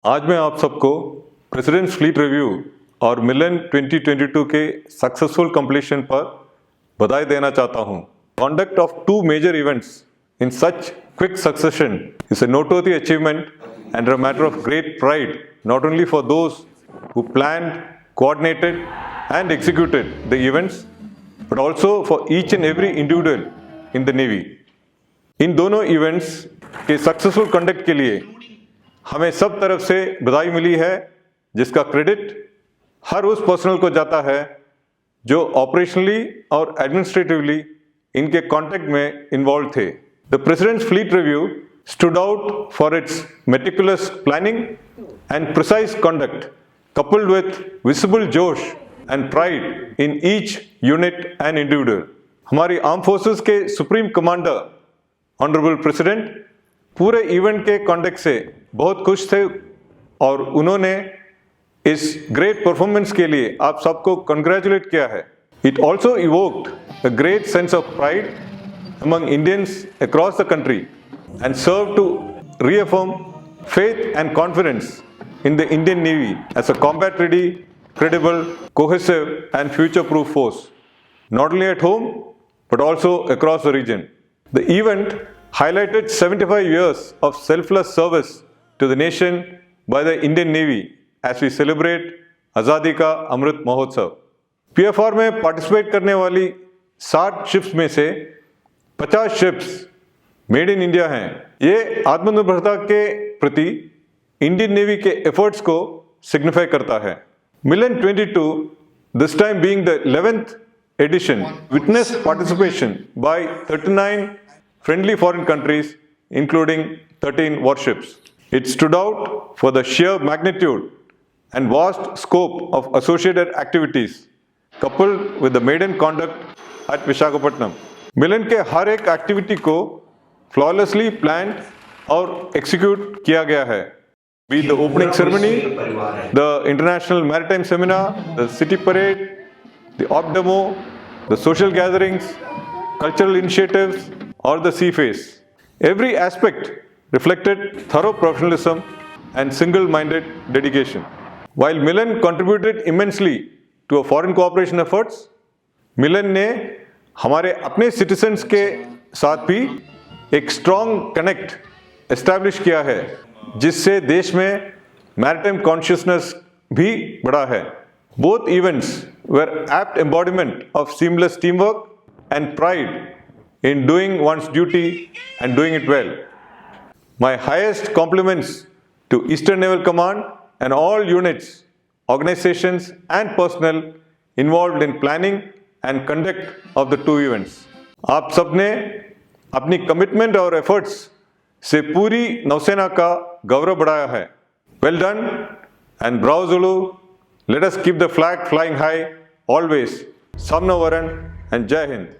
आज मैं आप सबको प्रेसिडेंट्स फ्लीट रिव्यू और मिलन 2022 के सक्सेसफुल कंप्लीशन पर बधाई देना चाहता हूं। Conduct of two major events in such quick succession is a noteworthy achievement and a matter of great pride, not only for those who planned, coordinated and executed the events, but also for each and every individual in the Navy. इन दोनों events के successful conduct के लिए हमें सब तरफ से बधाई मिली है, जिसका क्रेडिट हर उस पर्सनल को जाता है जो ऑपरेशनली और एडमिनिस्ट्रेटिवली इनके कॉन्टेक्ट में इन्वॉल्व थे। The president's fleet review stood out for its meticulous planning and precise conduct coupled with visible जोश and pride in each unit and individual. हमारी आर्म फोर्सेस के सुप्रीम कमांडर ऑनरेबल प्रेसिडेंट पूरे event के contact से बहुत खुश थे और उन्होंने इस ग्रेट परफॉर्मेंस के लिए आप सबको कंग्रेचुलेट किया है। It also evoked a great sense of pride among Indians across the country and served to reaffirm faith and confidence in the Indian Navy as a combat-ready, credible, cohesive and future-proof force, not only at home but also across the region. The event highlighted 75 years of selfless service to the nation by the Indian Navy as we celebrate आज़ादी का Amrit Mahotsav. PFR में participate करने वाली 60 ships में से 50 ships made in India हैं। ये आत्मनिर्भरता के प्रति इंडियन नेवी के एफर्ट्स को सिग्निफाई करता है। मिलन 22, this time being the 11th edition, witnessed participation by 39 friendly foreign countries, including 13 warships. It stood out for the sheer magnitude and vast scope of associated activities, coupled with the maiden conduct at Visakhapatnam. मिलन के हर एक activity को flawlessly plan और execute किया गया है। Be the opening ceremony, the international maritime seminar, the city parade, the of demo, the social gatherings, cultural initiatives और the sea phase. Every aspect reflected thorough professionalism and single-minded dedication. While Milan contributed immensely to our foreign cooperation efforts, मिलन ने हमारे अपने citizens के साथ भी एक strong connect establish किया है, जिससे देश में मैरिटाइम कॉन्शियसनेस भी बढ़ा है। Both events were apt embodiment of seamless team work and pride in doing once duty and doing it well. My highest compliments to Eastern Naval Command and all units, organizations and personnel involved in planning and conduct of the two events. आप सबने अपनी commitment और efforts से पूरी नौसेना का गौरव बढ़ाया है। Well done and bravo Zulu. Let us keep the flag flying high always. Samna Varan and Jai Hind.